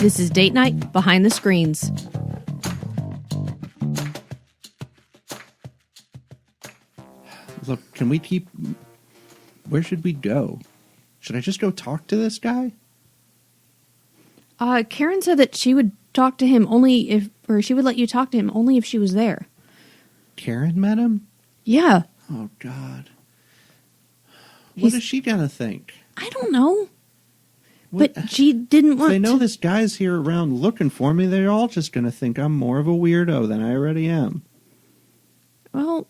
This is Date Night Behind the Screens. Look, can we keep... Where should we go? Should I just go talk to this guy? Karen said that she would talk to him only if... Or she would let you talk to him only if she was there. Karen met him? Yeah. Oh, God. What is she gonna think? I don't know. What? But she didn't want They know to... this guy's here around looking for me. They're all just gonna think I'm more of a weirdo than I already am. Well,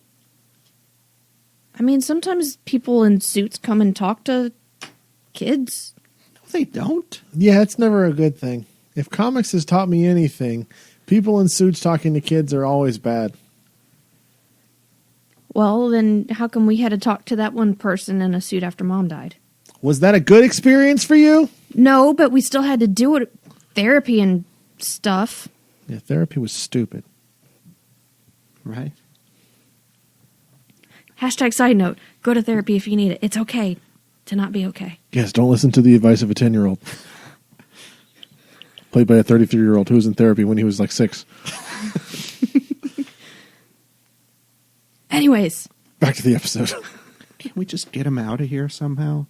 I mean, sometimes people in suits come and talk to kids. No, they don't. Yeah, it's never a good thing. If comics has taught me anything, people in suits talking to kids are always bad. Well, then how come we had to talk to that one person in a suit after Mom died? Was that a good experience for you? No, but we still had to do it. Therapy and stuff. Yeah, therapy was stupid. Right? Hashtag side note, go to therapy if you need it. It's okay to not be okay. Yes, don't listen to the advice of a 10-year-old. Played by a 33-year-old who was in therapy when he was like 6. Anyways. Back to the episode. Can't we just get him out of here somehow?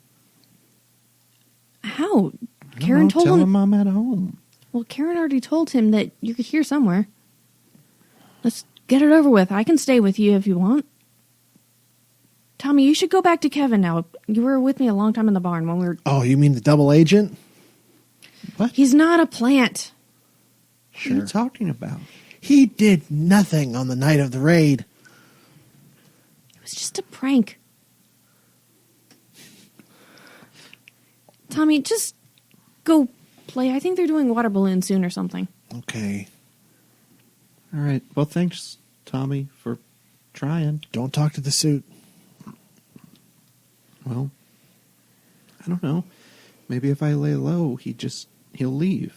How? Karen told tell him... him I'm at home. Well, Karen already told him that you're here somewhere. Let's get it over with. I can stay with you if you want. Tommy, you should go back to Kevin now. You were with me a long time in the barn when we were... Oh, you mean the double agent? What? He's not a plant. What are you talking about? He did nothing on the night of the raid. It was just a prank. Tommy, just go play. I think they're doing water balloons soon or something. Okay. All right. Well, thanks, Tommy, for trying. Don't talk to the suit. Well, I don't know. Maybe if I lay low, he'll leave.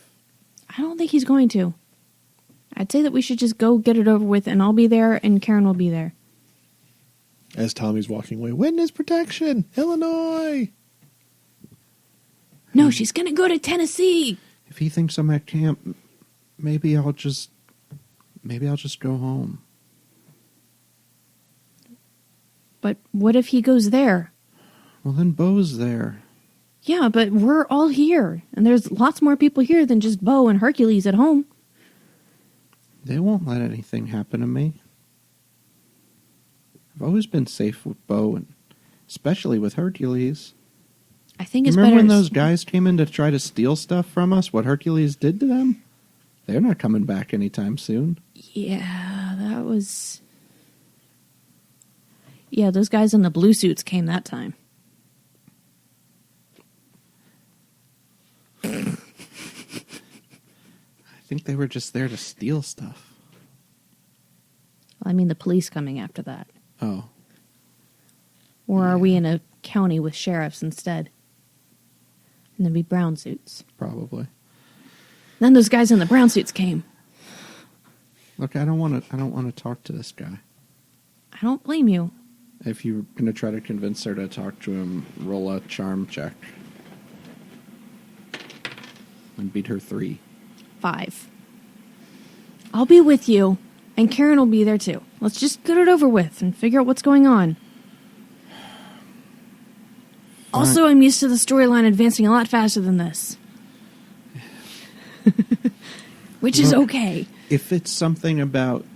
I don't think he's going to. I'd say that we should just go get it over with, and I'll be there, and Karen will be there. As Tommy's walking away, witness protection, Illinois. No, she's going to go to Tennessee. If he thinks I'm at camp, maybe I'll just go home. But what if he goes there? Well, then Bo's there. Yeah, but we're all here, and there's lots more people here than just Bo and Hercules at home. They won't let anything happen to me. I've always been safe with Bo, and especially with Hercules. I think it's Remember better... when those guys came in to try to steal stuff from us? What Hercules did to them? They're not coming back anytime soon. Yeah, that was... Yeah, those guys in the blue suits came that time. I think they were just there to steal stuff. I mean, the police coming after that. Oh. Or are we in a county with sheriffs instead? And then be brown suits. Probably. Then those guys in the brown suits came. Look, I don't want to talk to this guy. I don't blame you. If you're going to try to convince her to talk to him, roll a charm check. And beat her 3. 5. I'll be with you, and Karen will be there too. Let's just get it over with and figure out what's going on. Also, I'm used to the storyline advancing a lot faster than this. Which is okay. If it's something about...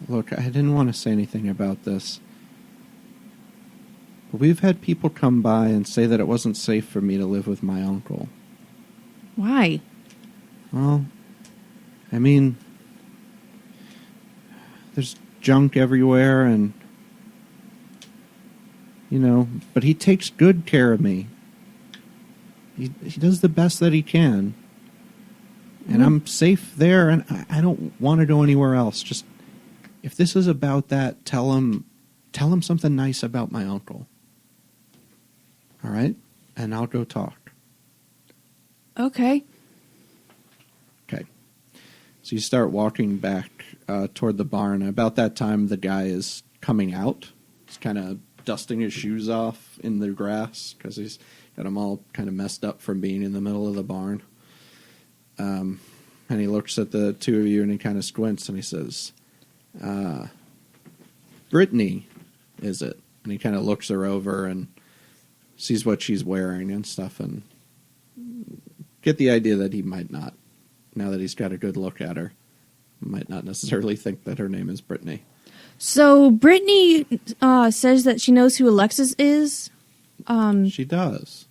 Look, I didn't want to say anything about this. But we've had people come by and say that it wasn't safe for me to live with my uncle. Why? Well, I mean, there's junk everywhere and, but he takes good care of me. He does the best that he can. And I'm safe there, and I don't want to go anywhere else. Just, if this is about that, tell him something nice about my uncle. All right? And I'll go talk. Okay. Okay. So you start walking back toward the barn. About that time, the guy is coming out. He's kind of dusting his shoes off in the grass because he's got them all kind of messed up from being in the middle of the barn. And he looks at the two of you and he kind of squints and he says, Brittany, is it? And he kind of looks her over and sees what she's wearing and stuff and get the idea that he might not, now that he's got a good look at her, might not necessarily think that her name is Brittany. So Brittany says that she knows who Alexis is. She does.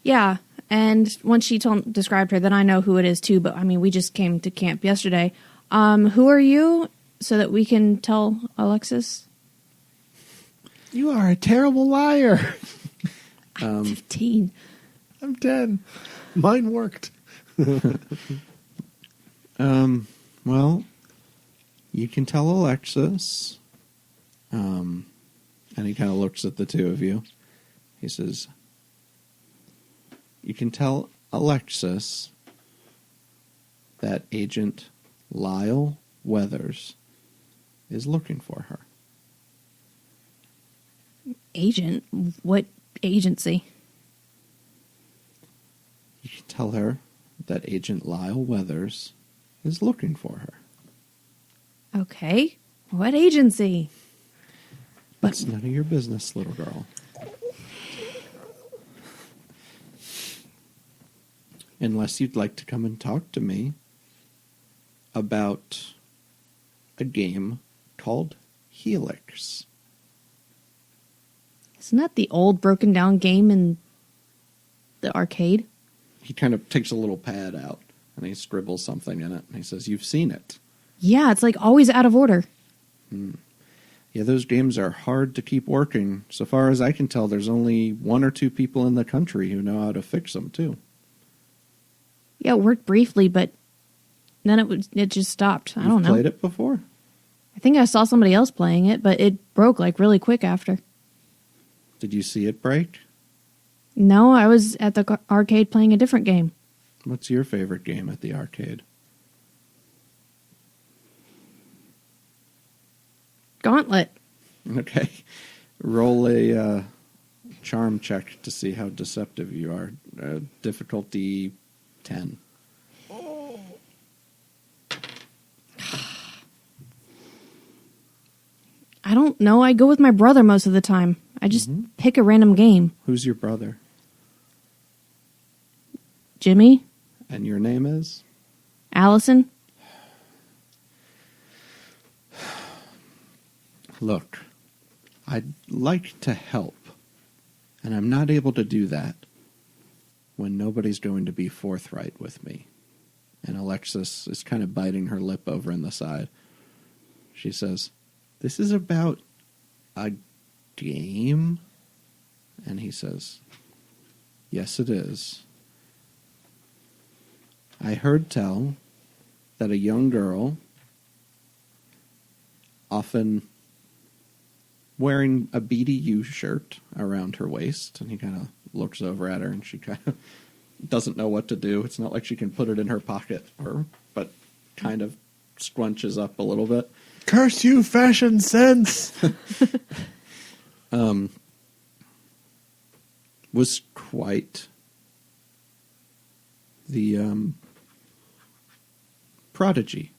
Yeah, and once she described her, then I know who it is too. But I mean, we just came to camp yesterday. Who are you, so that we can tell Alexis? You are a terrible liar. I'm 15. I'm 10. Mine worked. Well, you can tell Alexis, and he kind of looks at the two of you. He says, you can tell Alexis that Agent Lyle Weathers is looking for her. Agent? What agency? You can tell her that Agent Lyle Weathers is looking for her. Okay. What agency? That's none of your business, little girl. Unless you'd like to come and talk to me about a game called Helix. Isn't that the old broken down game in the arcade? He kind of takes a little pad out and he scribbles something in it and he says, you've seen it. Yeah, it's like always out of order. Yeah, those games are hard to keep working. So far as I can tell, there's only 1 or 2 people in the country who know how to fix them, too. Yeah, it worked briefly, but then it just stopped. I don't know. You've played it before? I think I saw somebody else playing it, but it broke like really quick after. Did you see it break? No, I was at the arcade playing a different game. What's your favorite game at the arcade? Gauntlet. Okay. Roll a charm check to see how deceptive you are. Difficulty 10. I don't know. I go with my brother most of the time. I just pick a random game. Who's your brother? Jimmy? And your name is? Allison? Look, I'd like to help, and I'm not able to do that when nobody's going to be forthright with me. And Alexis is kind of biting her lip over in the side. She says, this is about a game? And he says, yes, it is. I heard tell that a young girl, often wearing a BDU shirt around her waist, and he kind of looks over at her and she kind of doesn't know what to do. It's not like she can put it in her pocket, but kind of scrunches up a little bit. Curse you, fashion sense! Was quite the prodigy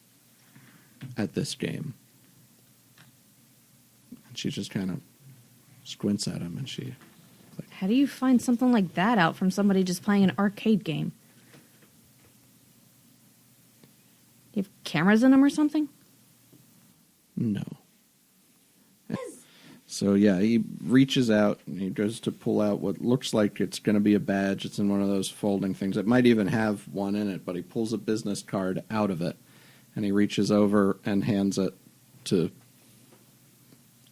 at this game. And she just kind of squints at him and she... Like, How do you find something like that out from somebody just playing an arcade game? Do you have cameras in them or something? no. So yeah, he reaches out and he goes to pull out what looks like it's going to be a badge. It's in one of those folding things. It might even have one in it, but he pulls a business card out of it and he reaches over and hands it to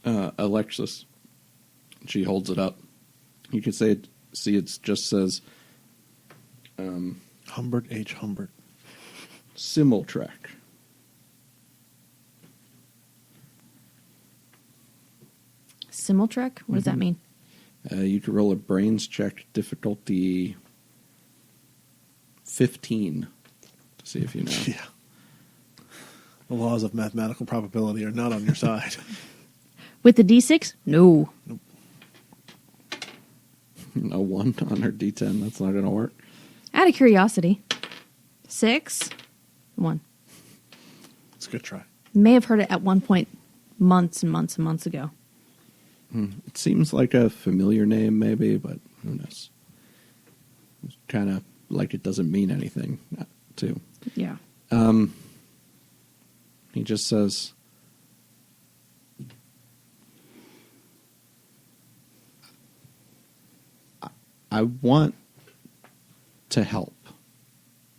Alexis. She holds it up. You can see it just says Humbert H. Humbert. Simultrack. Simultrack? What does that mean? You can roll a brains check, difficulty 15, to see if you know. Yeah. The laws of mathematical probability are not on your side. With the D6? No. Nope. A 1 on her D10. That's not going to work. Out of curiosity. 6. 1. It's a good try. May have heard it at one point months and months and months ago. It seems like a familiar name, maybe, but who knows? It's kind of like it doesn't mean anything, too. Yeah. He just says, I want to help.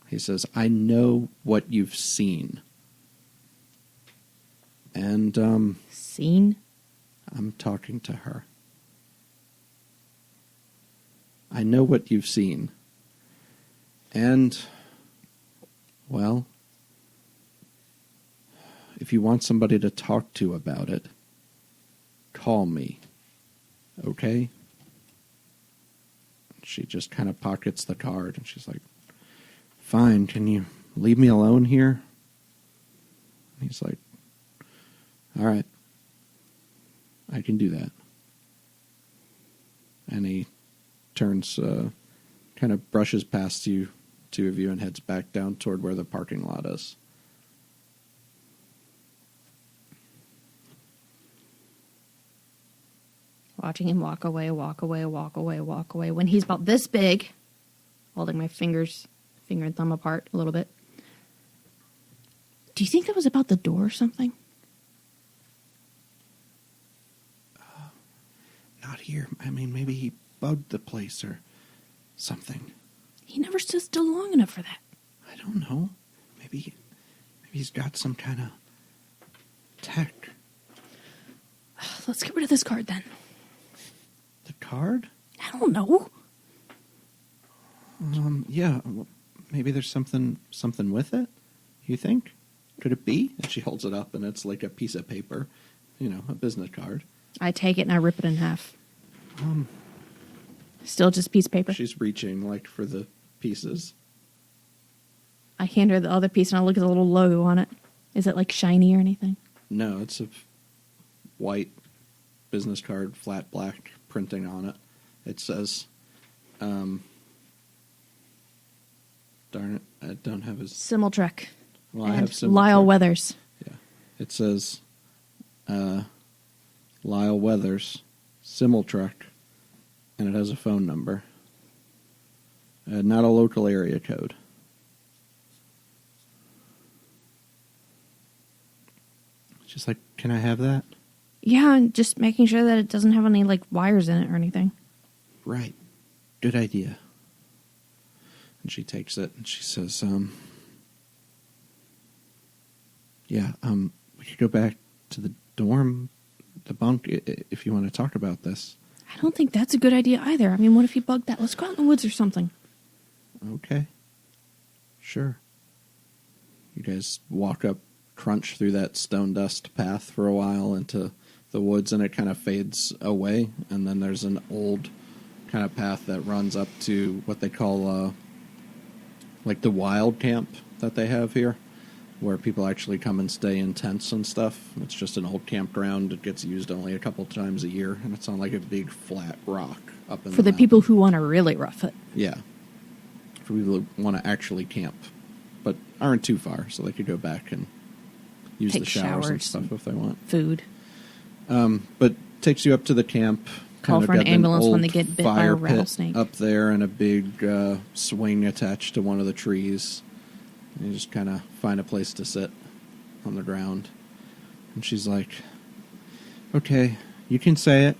He says, I know what you've seen. And, Seen? I'm talking to her. I know what you've seen. And, well, if you want somebody to talk to about it, call me. Okay? She just kind of pockets the card and she's like, fine, can you leave me alone here? He's like, all right, I can do that. And he turns, kind of brushes past you, two of you, and heads back down toward where the parking lot is. Watching him walk away, walk away, walk away, walk away. When he's about this big, holding my finger and thumb apart a little bit. Do you think that was about the door or something? Not here. I mean, maybe he bugged the place or something. He never stood still long enough for that. I don't know. Maybe he's got some kind of tech. Let's get rid of this card then. The card? I don't know. Yeah. Maybe there's something with it. You think? Could it be? And she holds it up, and it's like a piece of paper, a business card. I take it and I rip it in half. Still just a piece of paper. She's reaching like for the pieces. I hand her the other piece and I look at the little logo on it. Is it like shiny or anything? No, it's a white business card, flat black printing on it. It says, darn it, I don't have his... Simultrek. Well, and I have Simultrek. Lyle Weathers. Yeah. It says, Lyle Weathers, Simultrek, and it has a phone number. Not a local area code. Just like, can I have that? Yeah, and just making sure that it doesn't have any like wires in it or anything. Right. Good idea. And she takes it and she says, yeah, we could go back to the dorm, the bunk, if you want to talk about this. I don't think that's a good idea either. I mean, what if he bugged that? Let's go out in the woods or something. Okay. Sure. You guys walk up, crunch through that stone dust path for a while into the woods, and it kind of fades away. And then there's an old kind of path that runs up to what they call, like the wild camp that they have here, where people actually come and stay in tents and stuff. It's just an old campground. It gets used only a couple times a year, and it's on like a big flat rock up in For the mountain. people who want to really rough it. Yeah. For people who want to actually camp, but aren't too far, so they could go back and use Take the showers and showers stuff if they want. Food. But takes you up to the camp. Call Kind of for an got ambulance when old they get bit by a fire pit rattlesnake. up there and a big swing attached to one of the trees. And you just kind of find a place to sit on the ground. And she's like, okay, you can say it.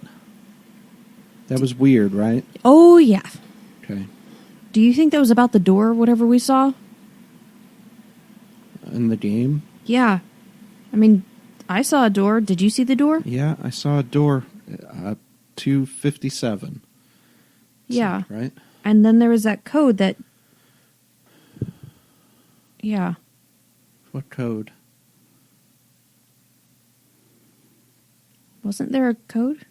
That was weird, right? Oh, yeah. Okay. Do you think that was about the door, whatever we saw? In the game? Yeah. I mean, I saw a door. Did you see the door? Yeah, I saw a door. 257. Yeah. Right? And then there was that code that... Yeah. What code? Wasn't there a code?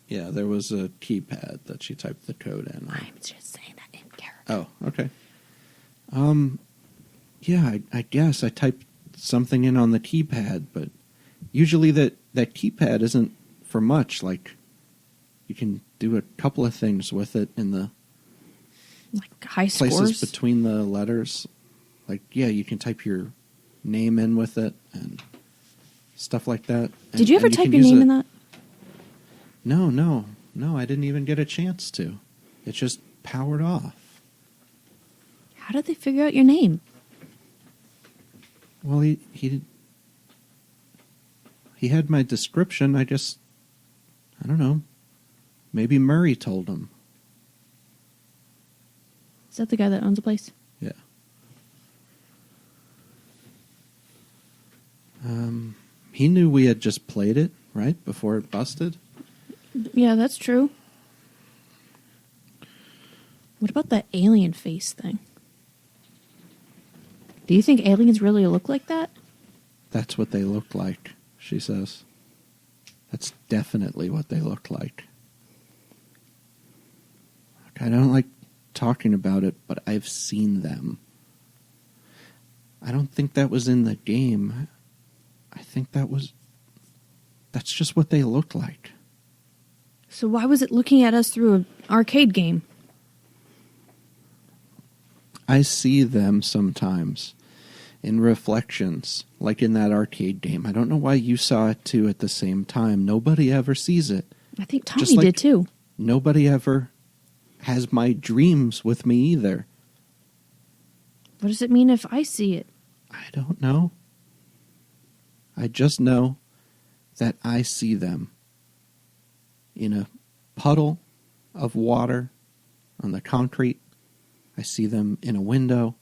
Yeah, there was a keypad that she typed the code in. I'm just saying that in character. Oh, okay. Yeah, I guess I typed something in on the keypad, but usually that keypad isn't for much. Like, you can do a couple of things with it in the Like high places scores. between the letters. Like, yeah, you can type your name in with it and stuff like that. Did you ever and type can your use name it- in that? No, I didn't even get a chance to. It just powered off. How did they figure out your name? Well, he had my description. I don't know. Maybe Murray told him. Is that the guy that owns the place? Yeah. He knew we had just played it, right? Before it busted. Yeah, that's true. What about that alien face thing? Do you think aliens really look like that? That's what they look like, she says. That's definitely what they look like. I don't like talking about it, but I've seen them. I don't think that was in the game. I think that's just what they look like. So why was it looking at us through an arcade game? I see them sometimes in reflections, like in that arcade game. I don't know why you saw it too at the same time. Nobody ever sees it. I think Tommy Just like- did too. Nobody ever has my dreams with me either. What does it mean if I see it? I don't know. I just know that I see them in a puddle of water on the concrete. I see them in a window.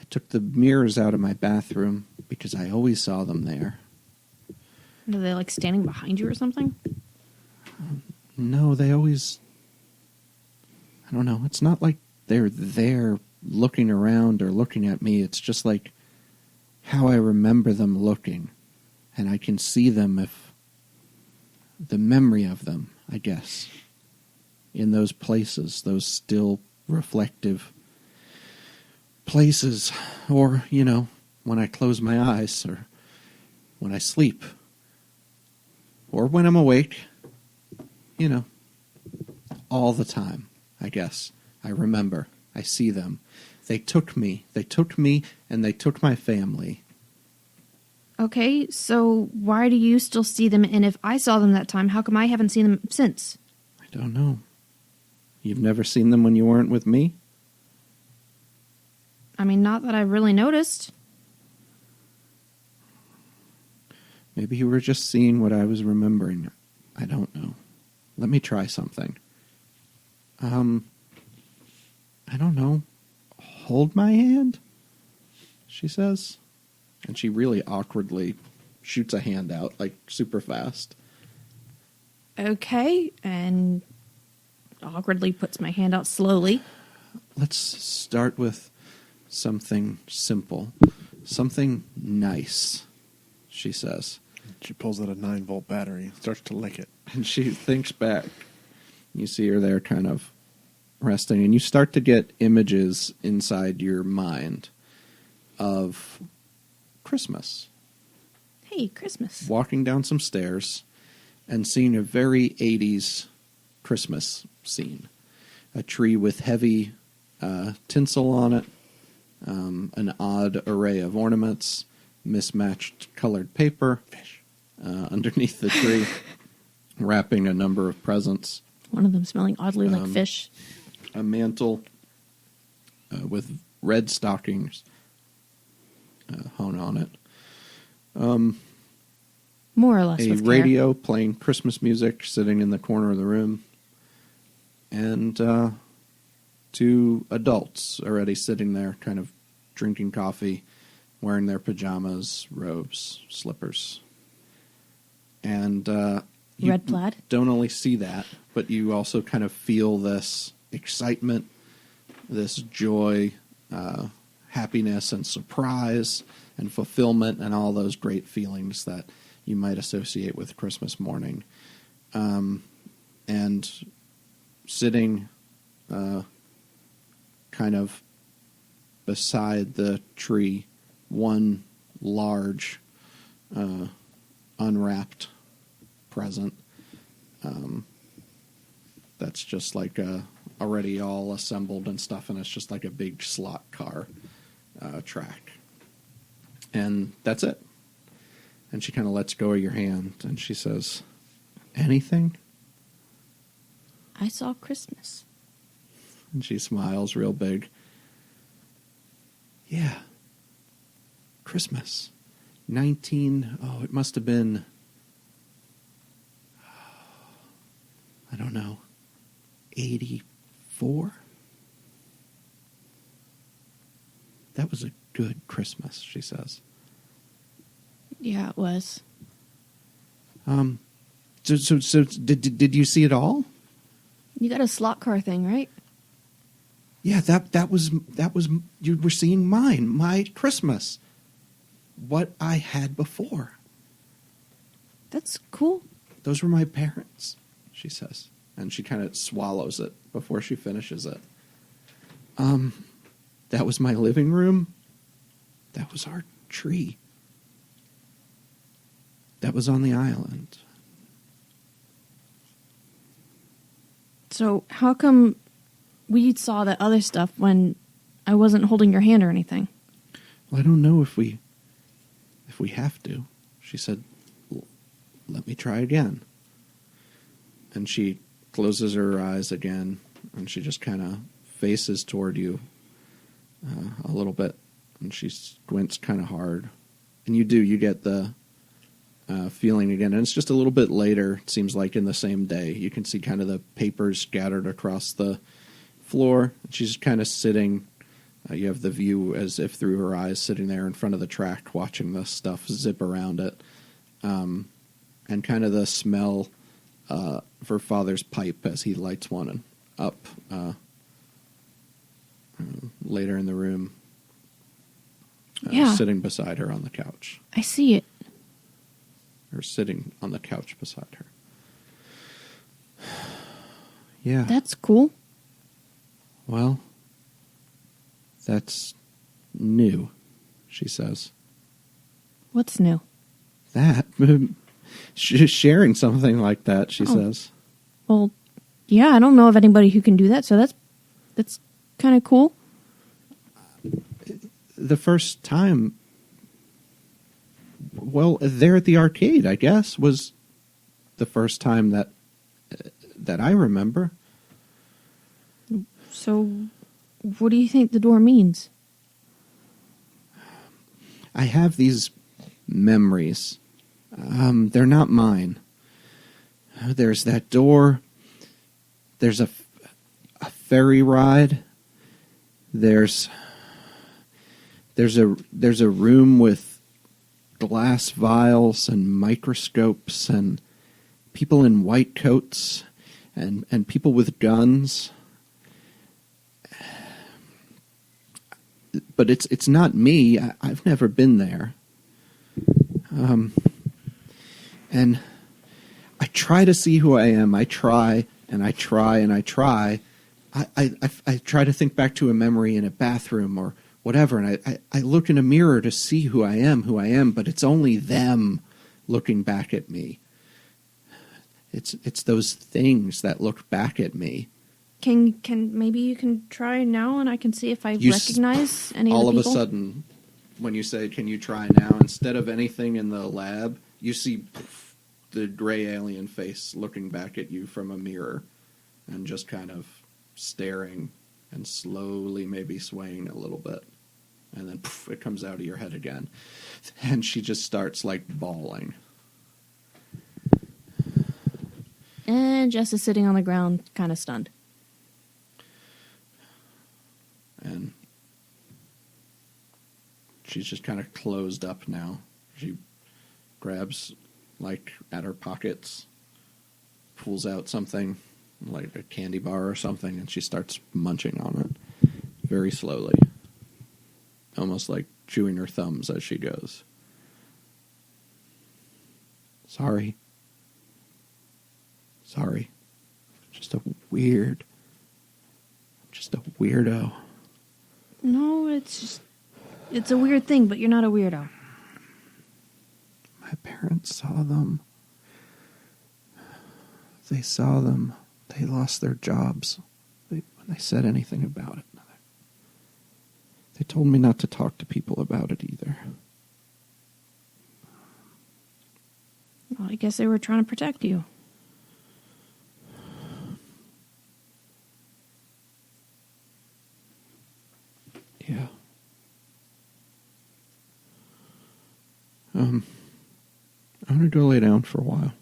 I took the mirrors out of my bathroom because I always saw them there. Are they like standing behind you or something? No, they always... I don't know. It's not like they're there looking around or looking at me. It's just like how I remember them looking. And I can see them if... the memory of them, I guess. In those places, those still reflective places. Or, when I close my eyes or when I sleep. Or when I'm awake. All the time, I guess. I remember. I see them. They took me. They took me and they took my family. Okay, so why do you still see them? And if I saw them that time, how come I haven't seen them since? I don't know. You've never seen them when you weren't with me? I mean, not that I really noticed. Maybe you were just seeing what I was remembering. I don't know. Let me try something. I don't know. Hold my hand? She says. And she really awkwardly shoots a hand out, like, super fast. Okay, and awkwardly puts my hand out slowly. Let's start with something simple. Something nice, she says. She pulls out a 9-volt battery and starts to lick it. And she thinks back. You see her there kind of resting, and you start to get images inside your mind of Christmas. Hey, Christmas. Walking down some stairs and seeing a very 80s Christmas scene. A tree with heavy tinsel on it, an odd array of ornaments, mismatched colored paper underneath the tree, wrapping a number of presents. One of them smelling oddly like fish. A mantle with red stockings hung on it. More or less A with care. radio playing Christmas music sitting in the corner of the room. And 2 adults already sitting there kind of drinking coffee, wearing their pajamas, robes, slippers. And you Red plaid? don't only see that, but you also kind of feel this excitement, this joy, happiness and surprise and fulfillment and all those great feelings that you might associate with Christmas morning. And sitting kind of beside the tree, one large unwrapped present that's just like already all assembled and stuff, and it's just like a big slot car track. And that's it. And she kind of lets go of your hand, and she says, anything? I saw Christmas. And she smiles real big. Yeah. Christmas. It must have been, I don't know, 84? That was a good Christmas, she says. Yeah, it was. So did you see it all? You got a slot car thing, right? Yeah, that was you were seeing my Christmas. What I had before. That's cool. Those were my parents, she says. And she kind of swallows it before she finishes it. That was my living room. That was our tree. That was on the island. So how come we saw that other stuff when I wasn't holding your hand or anything? Well, I don't know if we have to. She said, let me try again. And she closes her eyes again, and she just kind of faces toward you a little bit, and she squints kind of hard. And you get the feeling again, and it's just a little bit later, it seems like in the same day. You can see kind of the papers scattered across the floor. She's kind of sitting, you have the view as if through her eyes, sitting there in front of the track, watching the stuff zip around it. And kind of the smell of her father's pipe as he lights one up later in the room. Sitting beside her on the couch. I see it. Or sitting on the couch beside her. Yeah. That's cool. Well, that's new, she says. What's new? That. Sharing something like that, she says. Well, yeah, I don't know of anybody who can do that, so that's kind of cool. The first time, well, there at the arcade, I guess, was the first time that I remember. So, what do you think the door means? I have these memories. They're not mine. There's that door. There's a ferry ride. There's a room with glass vials and microscopes and people in white coats and people with guns. But it's not me. I've never been there. And I try to see who I am. I try and I try and I try. I try to think back to a memory in a bathroom or whatever, and I look in a mirror to see who I am, but it's only them looking back at me. It's those things that look back at me. Can maybe you can try now, and I can see if I recognize any of the people? All of a sudden, when you say, can you try now, instead of anything in the lab, you see the gray alien face looking back at you from a mirror and just kind of staring and slowly maybe swaying a little bit. And then it comes out of your head again. And she just starts like bawling. And Jess is sitting on the ground, kind of stunned. And she's just kind of closed up now. She grabs, like, at her pockets, pulls out something, like a candy bar or something, and she starts munching on it very slowly. Almost like chewing her thumbs as she goes. Sorry. Just a weirdo. No, it's a weird thing, but you're not a weirdo. My parents saw them. They saw them. They they lost their jobs when they said anything about it. They told me not to talk to people about it either. Well, I guess they were trying to protect you. Yeah. I'm going to go lay down for a while.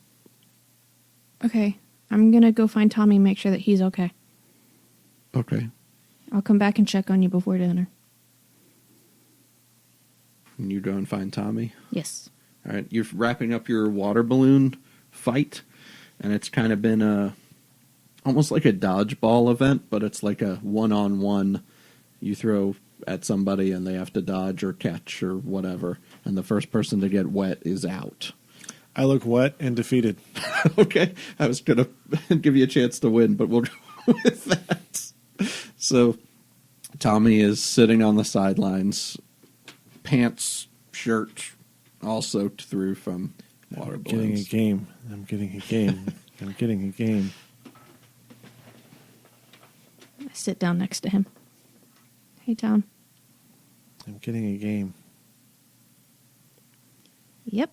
Okay. I'm going to go find Tommy and make sure that he's okay. Okay. I'll come back and check on you before dinner. And you go and find Tommy? Yes. All right. You're wrapping up your water balloon fight, and it's kind of been almost like a dodgeball event, but it's like a one-on-one. You throw at somebody, and they have to dodge or catch or whatever, and the first person to get wet is out. I look wet and defeated. Okay. I was going to give you a chance to win, but we'll go with that. So Tommy is sitting on the sidelines, pants, shirt, all soaked through from water balloons. Getting a game. I'm getting a game. I'm getting a game. I sit down next to him. Hey, Tom. I'm getting a game. Yep.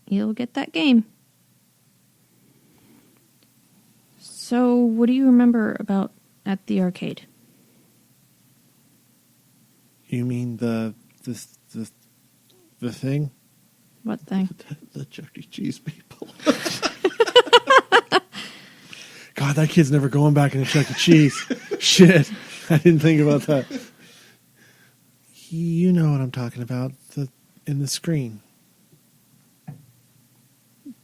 You'll get that game. So, what do you remember about at the arcade? You mean the thing? What thing? The Chuck E. Cheese people. God, that kid's never going back into Chuck E. Cheese. Shit. I didn't think about that. You know what I'm talking about. In the screen.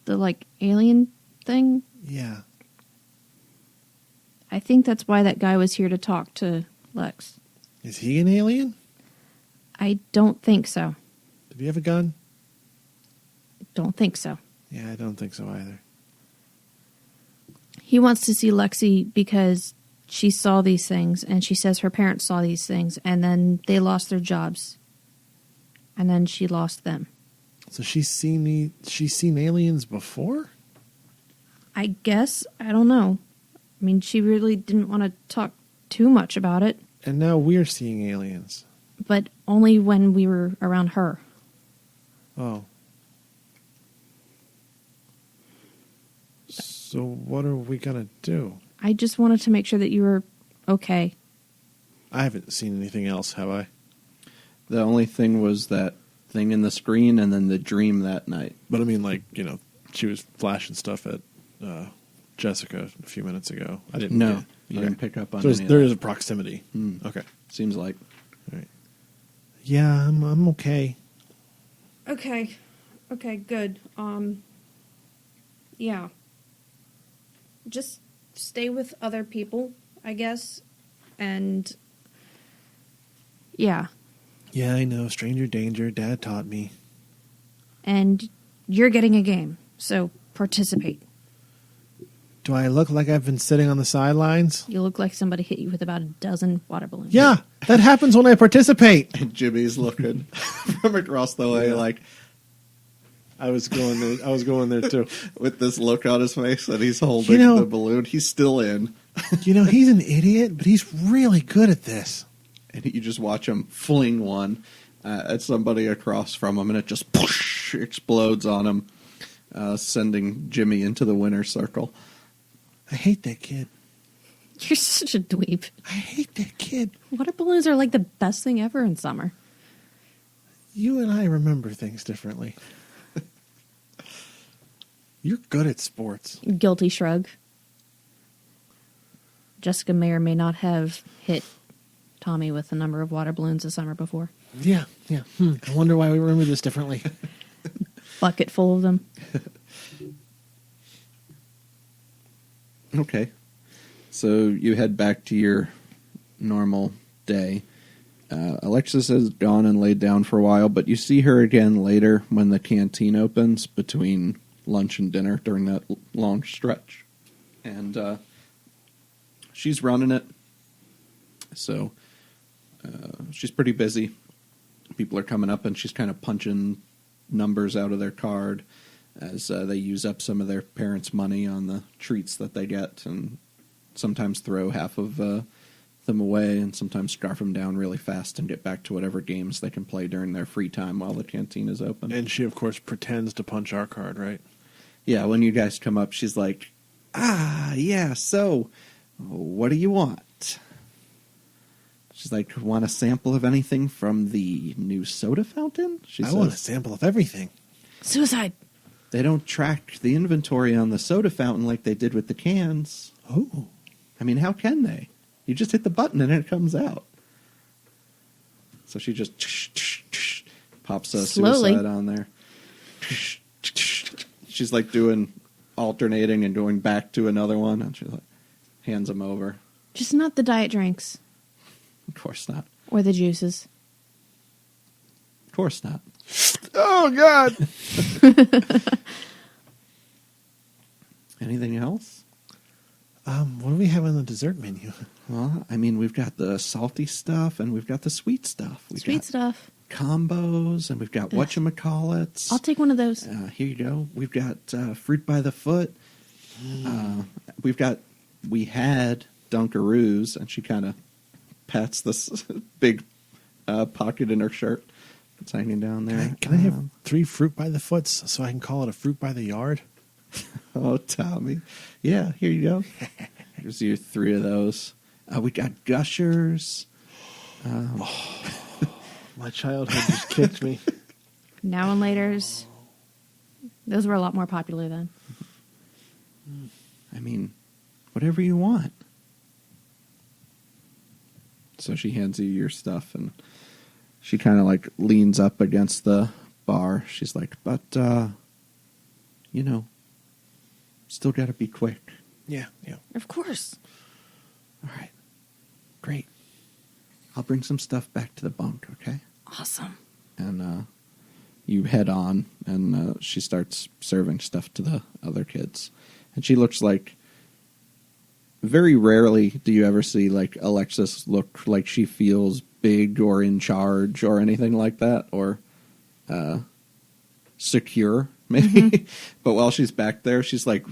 The, alien thing? Yeah. I think that's why that guy was here to talk to Lex. Is he an alien? I don't think so. Did he have a gun? Don't think so. Yeah, I don't think so either. He wants to see Lexy because she saw these things, and she says her parents saw these things, and then they lost their jobs. And then she lost them. So she's seen aliens before? I guess. I don't know. I mean, she really didn't want to talk too much about it, And now we're seeing aliens. but only when we were around her. Oh. So what are we going to do? I just wanted to make sure that you were okay. I haven't seen anything else, have I? The only thing was that thing in the screen and then the dream that night. But I mean, she was flashing stuff at Jessica a few minutes ago. I didn't. No, get- you okay. didn't pick up on So any of there that. is a proximity. Hmm. Okay. Seems like. All right. Yeah, I'm okay. Okay. Okay, good. Yeah. Just stay with other people, I guess. And yeah. Yeah, I know. Stranger danger. Dad taught me. And you're getting a game, so participate. Do I look like I've been sitting on the sidelines? You look like somebody hit you with about a dozen water balloons. Yeah, that happens when I participate. And Jimmy's looking from across the way like I was going there too. with this look on his face that he's holding the balloon. He's still in. He's an idiot, but he's really good at this. And you just watch him fling one at somebody across from him, and it just poosh, explodes on him, sending Jimmy into the winner's circle. I hate that kid. You're such a dweeb. I hate that kid. Water balloons are like the best thing ever in summer. You and I remember things differently. You're good at sports. Guilty shrug. Jessica may or may not have hit Tommy with a number of water balloons the summer before. Yeah. I wonder why we remember this differently. Bucket full of them. Okay. So you head back to your normal day. Alexis has gone and laid down for a while, but you see her again later when the canteen opens between lunch and dinner during that long stretch. And she's running it. So she's pretty busy. People are coming up and she's kind of punching numbers out of their card as they use up some of their parents' money on the treats that they get and sometimes throw half of them away and sometimes scarf them down really fast and get back to whatever games they can play during their free time while the canteen is open. And she, of course, pretends to punch our card, right? Yeah, when you guys come up, she's like, yeah, so what do you want? She's like, want a sample of anything from the new soda fountain? I want a sample of everything. Suicide. They don't track the inventory on the soda fountain like they did with the cans. Oh. I mean, how can they? You just hit the button and it comes out. So she just pops a Slowly. suicide on there. She's like doing alternating and going back to another one, and she like hands them over. Just not the diet drinks. Of course not. Or the juices. Of course not. Oh, God. Anything else? What do we have on the dessert menu? Well, I mean, we've got the salty stuff and we've got the sweet stuff. We've Sweet got stuff. combos, and we've got whatchamacallits. I'll take one of those. Here you go. We've got fruit by the foot. We had Dunkaroos, and she kind of pats this big pocket in her shirt that's hanging down there. Can I have 3 fruit by the foots so I can call it a fruit by the yard? Oh, Tommy. Yeah, here you go. Here's your 3 of those. We got Gushers. My childhood just kicked me. Now and Laters. Those were a lot more popular then. I mean, whatever you want. So she hands you your stuff, and she kind of like leans up against the bar. She's like, but, still got to be quick. Yeah. Of course. All right. Great. I'll bring some stuff back to the bunk, okay? Awesome. And you head on, and she starts serving stuff to the other kids. And she looks like... Very rarely do you ever see like Alexis look like she feels big or in charge or anything like that, or secure, maybe. Mm-hmm. But while she's back there, she's like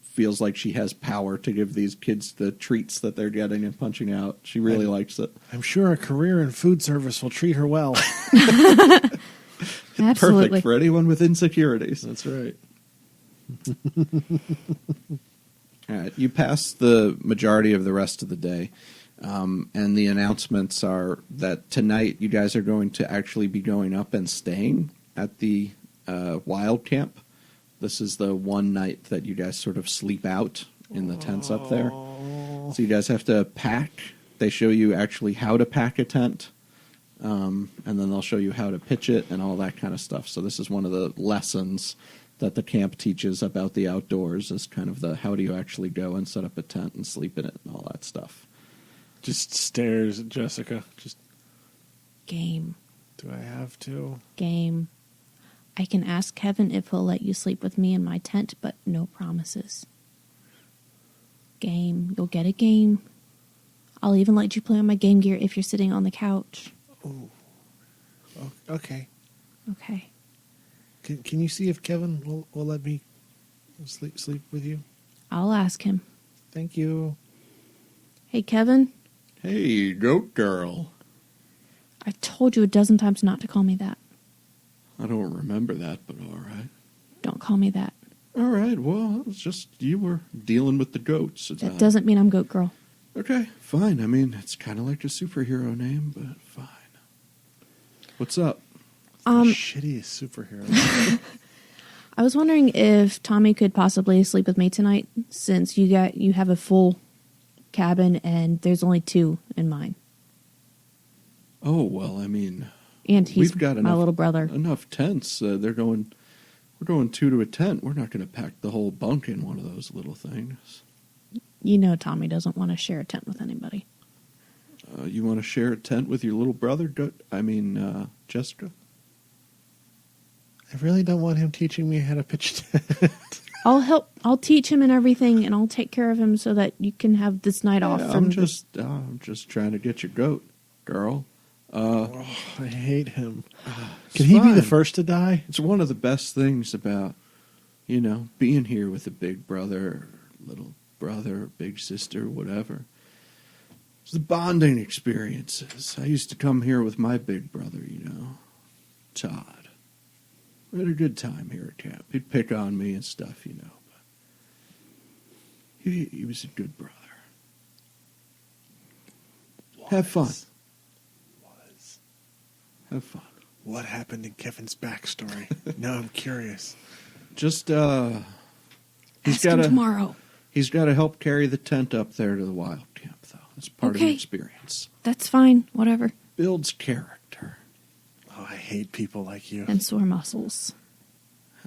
feels like she has power to give these kids the treats that they're getting and punching out. She really likes it. I'm sure a career in food service will treat her well. Absolutely. Perfect for anyone with insecurities. That's right. All right, you pass the majority of the rest of the day, and the announcements are that tonight you guys are going to actually be going up and staying at the wild camp. This is the one night that you guys sort of sleep out in the tents up there. So you guys have to pack. They show you actually how to pack a tent, and then they'll show you how to pitch it and all that kind of stuff. So this is one of the lessons that the camp teaches about the outdoors, is kind of the how do you actually go and set up a tent and sleep in it and all that stuff. Just stares at Jessica. Just Game. Do I have to? Game. I can ask Kevin if he'll let you sleep with me in my tent, but no promises. Game. You'll get a game. I'll even let you play on my Game Gear if you're sitting on the couch. Oh. Okay. Okay. Can you see if Kevin will let me sleep with you? I'll ask him. Thank you. Hey, Kevin. Hey, goat girl. I told you a dozen times not to call me that. I don't remember that, but all right. Don't call me that. All right, well, it's just you were dealing with the goats. That doesn't mean I'm Goat Girl. Okay, fine. I mean, it's kind of like a superhero name, but fine. What's up? The shittiest superhero. I was wondering if Tommy could possibly sleep with me tonight, since you have a full cabin and there's only 2 in mine. Oh, well, I mean, and he's we've got my little brother. Enough tents. We're going 2 to a tent. We're not going to pack the whole bunk in one of those little things. You know Tommy doesn't want to share a tent with anybody. You want to share a tent with your little brother? Jessica? I really don't want him teaching me how to pitch tent. I'll teach him and everything, and I'll take care of him so that you can have this night off. I'm just trying to get your goat, girl. I hate him. Can Can he be the first to die? It's one of the best things about, being here with a big brother, little brother, big sister, whatever. It's the bonding experiences. I used to come here with my big brother, Todd. We had a good time here at camp. He'd pick on me and stuff, but he was a good brother. Have fun. Have fun. What happened in Kevin's backstory? Now I'm curious. Just, Ask him tomorrow. He's got to help carry the tent up there to the wild camp, though. That's part of the experience. That's fine. Whatever. Builds character. Oh, I hate people like you. And sore muscles.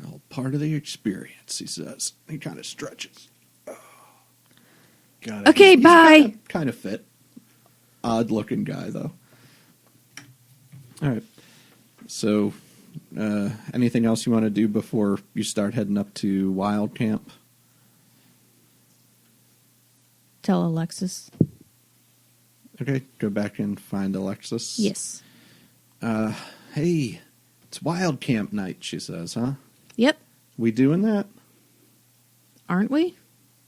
All part of the experience, he says. He kind of stretches. Got it. Okay, bye. Kind of fit. Odd-looking guy, though. All right. So, anything else you want to do before you start heading up to wild camp? Tell Alexis. Okay, go back and find Alexis. Yes. Hey, it's wild camp night, she says, huh? Yep. We doing that? Aren't we?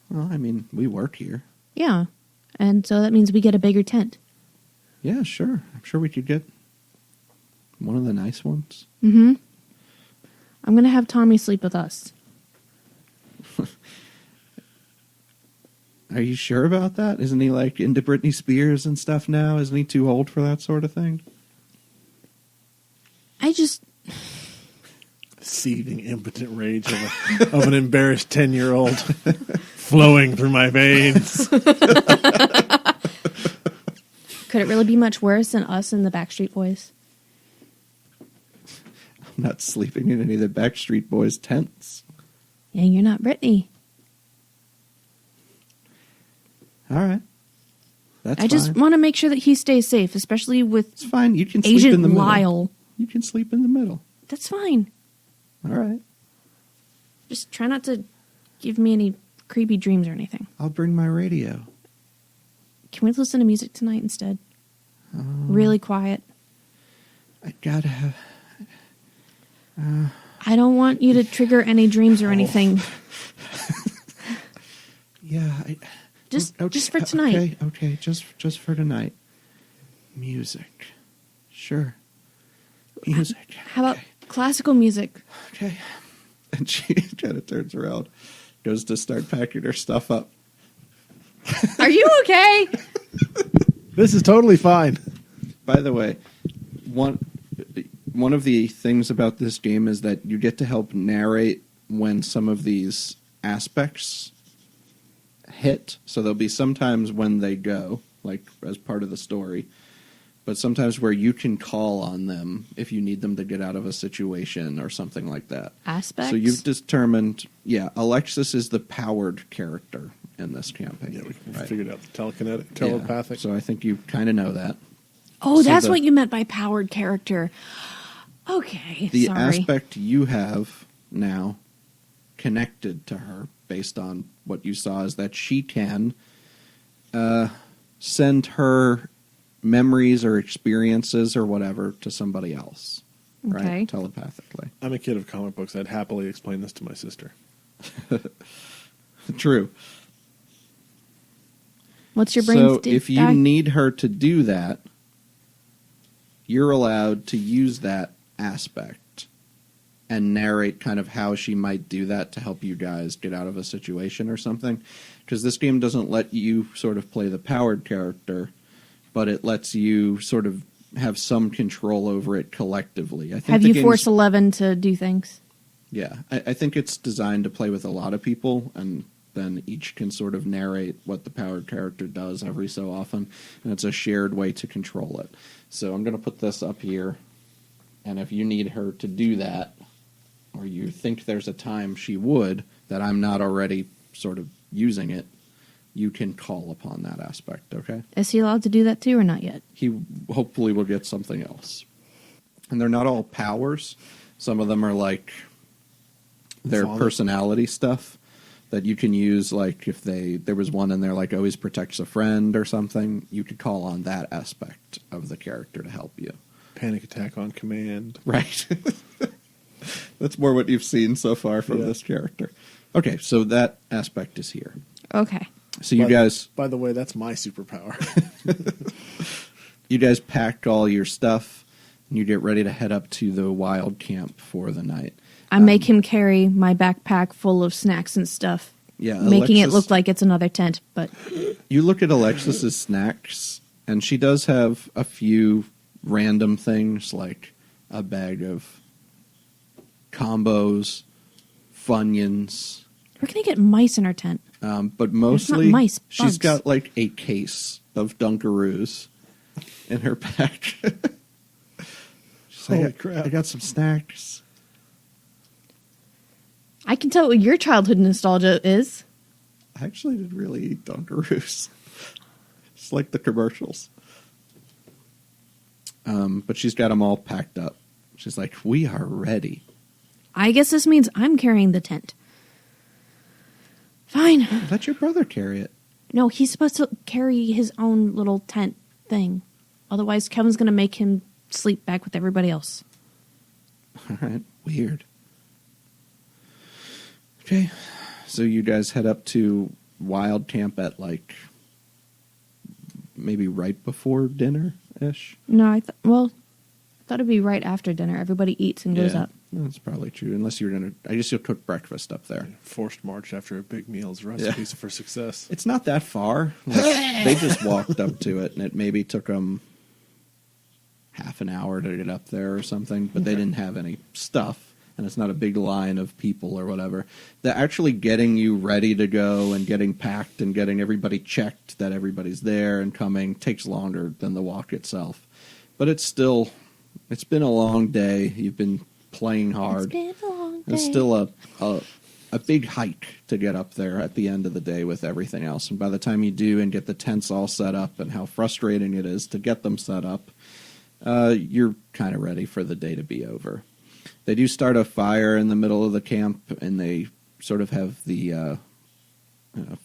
Well, I mean, we work here. Yeah. And so that means we get a bigger tent. Yeah, sure. I'm sure we could get one of the nice ones. Mm-hmm. I'm going to have Tommy sleep with us. Are you sure about that? Isn't he like into Britney Spears and stuff now? Isn't he too old for that sort of thing? Seething impotent rage of an embarrassed 10-year-old flowing through my veins. Could it really be much worse than us and the Backstreet Boys? I'm not sleeping in any of the Backstreet Boys' tents. Yeah, you're not Britney. All right. That's fine. I just want to make sure that he stays safe, especially with It's fine. You can sleep Agent in the middle. Lyle. You can sleep in the middle. That's fine. All right. Just try not to give me any creepy dreams or anything. I'll bring my radio. Can we listen to music tonight instead? Really quiet. I gotta have... I don't want you to trigger any dreams or anything. Yeah. Just for tonight. Okay. Just for tonight. Music. Sure. Music. How about classical music? Okay. And she kind of turns around, goes to start packing her stuff up. Are you okay? This is totally fine. By the way, one of the things about this game is that you get to help narrate when some of these aspects hit. So there'll be sometimes when they go, like as part of the story, but sometimes where you can call on them if you need them to get out of a situation or something like that. Aspects? So you've determined, Alexis is the powered character in this campaign. Yeah, we right? figured out the telepathic. Yeah, so I think you kind of know that. Oh, So that's what you meant by powered character. Okay, The sorry. aspect you have now connected to her based on what you saw is that she can send her memories or experiences or whatever to somebody else, Okay. right? Telepathically. I'm a kid of comic books. I'd happily explain this to my sister. True. What's your brain So state if you guy? need her to do that, you're allowed to use that aspect and narrate kind of how she might do that to help you guys get out of a situation or something. Because this game doesn't let you sort of play the powered character, but it lets you sort of have some control over it collectively. I think Have the you game's- forced 11 to do things? Yeah, I think it's designed to play with a lot of people, and then each can sort of narrate what the powered character does every so often, and it's a shared way to control it. So I'm going to put this up here, and if you need her to do that, or you think there's a time she would, that I'm not already sort of using it, you can call upon that aspect, okay? Is he allowed to do that too or not yet? He hopefully will get something else. And they're not all powers. Some of them are like their Vomit. personality stuff that you can use, like if there was one in there like always protects a friend or something, you could call on that aspect of the character to help you. Panic attack on command. Right. That's more what you've seen so far from Yeah. this character. Okay, so that aspect is here. Okay. So you guys, By the way, that's my superpower. you guys pack all your stuff, and you get ready to head up to the wild camp for the night. I make him carry my backpack full of snacks and stuff, Yeah, making it Alexis- look like it's another tent. But You look at Alexis's snacks, and she does have a few random things like a bag of combos, Funyuns, we're going to get mice in our tent. but mostly mice, she's bugs. got like a case of Dunkaroos in her pack. She's like, Holy crap. I got some snacks. I can tell what your childhood nostalgia is. I actually didn't really eat Dunkaroos. It's like the commercials. But she's got them all packed up. She's like, we are ready. I guess this means I'm carrying the tent. Fine. Let your brother carry it. No, he's supposed to carry his own little tent thing. Otherwise, Kevin's going to make him sleep back with everybody else. All right, weird. Okay, so you guys head up to Wild Camp at like maybe right before dinner-ish? No, I thought it'd be right after dinner. Everybody eats and goes up. That's probably true. Unless you're going to... I guess you'll cook breakfast up there. Forced march after a big meal is a recipe for success. It's not that far. Like, they just walked up to it, and it maybe took them half an hour to get up there or something, but they didn't have any stuff, and it's not a big line of people or whatever. The actually getting you ready to go and getting packed and getting everybody checked that everybody's there and coming takes longer than the walk itself. But it's been a long day. You've been playing hard. It's been a long day. It's still a big hike to get up there at the end of the day with everything else. And by the time you do and get the tents all set up and how frustrating it is to get them set up, you're kind of ready for the day to be over. They do start a fire in the middle of the camp, and they sort of have the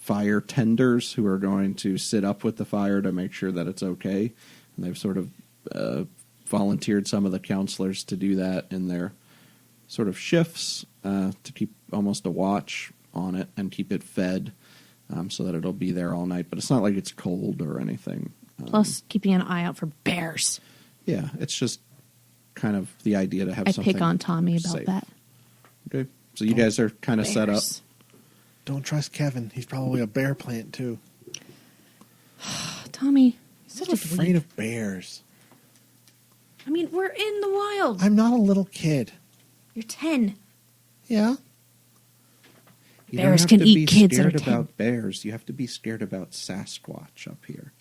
fire tenders who are going to sit up with the fire to make sure that it's okay. And they've sort of volunteered some of the counselors to do that in their sort of shifts to keep almost a watch on it and keep it fed so that it'll be there all night. But it's not like it's cold or anything. Plus, keeping an eye out for bears. Yeah, it's just kind of the idea to have I something pick on Tommy about safe. that. Okay, so you guys are kind of set up. Bears. Don't trust Kevin. He's probably a bear plant, too. Tommy, He's such such a afraid of bears. I mean, we're in the wild. I'm not a little kid. You're 10. Yeah? You Bears don't can have to eat be kids that are scared 10. about bears. You have to be scared about Sasquatch up here.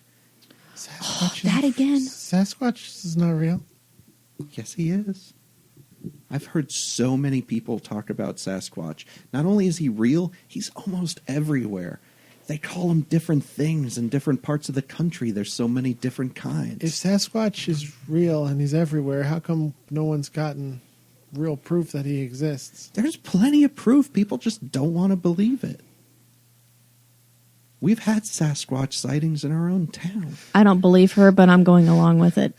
Sasquatch That again. Sasquatch is not real. Yes, he is. I've heard so many people talk about Sasquatch. Not only is he real, he's almost everywhere. They call him different things in different parts of the country. There's so many different kinds. If Sasquatch is real and he's everywhere, how come no one's gotten real proof that he exists? There's plenty of proof. People just don't want to believe it. We've had Sasquatch sightings in our own town. I don't believe her, but I'm going along with it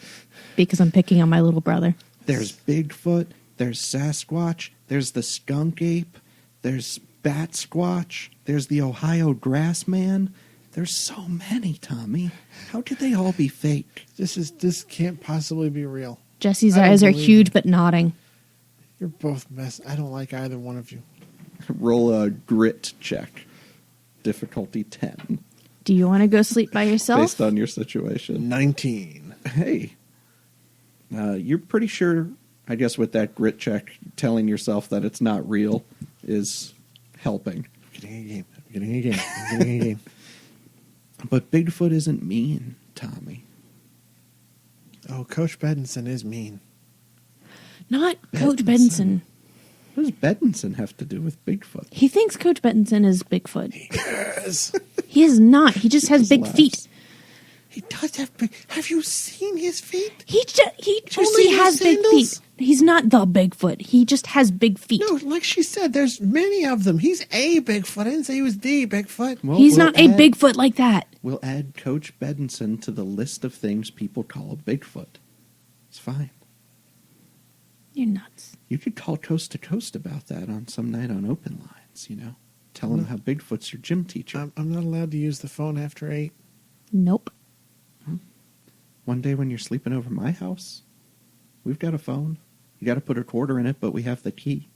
because I'm picking on my little brother. There's Bigfoot. There's Sasquatch. There's the skunk ape. There's Bat Squatch. There's the Ohio Grassman. There's so many, Tommy. How could they all be fake? This can't possibly be real. Jesse's I don't eyes are believe huge it. but nodding. You're both mess. I don't like either one of you. Roll a grit check. Difficulty 10. Do you want to go sleep by yourself? Based on your situation. 19. Hey. You're pretty sure, I guess with that grit check, telling yourself that it's not real is helping. I'm getting a game. But Bigfoot isn't mean, Tommy. Oh, Coach Bedinson is mean. Not Coach Bedinson. Benson. What does Bedinson have to do with Bigfoot? He thinks Coach Benson is Bigfoot. Yes. He is not. He just has big laughs. feet. He does have big... Have you seen his feet? He you only see his has big sandals? feet. He's not the Bigfoot. He just has big feet. No, like she said, there's many of them. He's a Bigfoot. I didn't say he was the Bigfoot. Well, He's we'll not a add- Bigfoot like that. We'll add Coach Bedinson to the list of things people call a Bigfoot. It's fine. You're nuts. You could call Coast to Coast about that on some night on Open Lines, you know? Tell him how Bigfoot's your gym teacher. I'm not allowed to use the phone after 8. Nope. One day when you're sleeping over my house, we've got a phone. You got to put a quarter in it, but we have the key.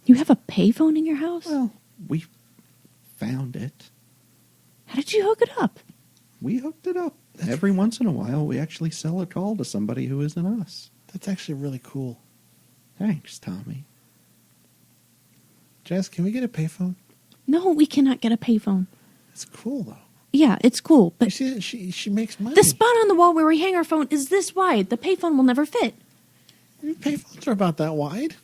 You have a payphone in your house? Well, we found it. How did you hook it up? We hooked it up. Every once in a while, we actually sell a call to somebody who isn't us. That's actually really cool. Thanks, Tommy. Jess, can we get a payphone? No, we cannot get a payphone. It's cool, though. Yeah, it's cool, You but see that she makes money. the spot on the wall where we hang our phone is this wide. The payphone will never fit. Payphones are about that wide.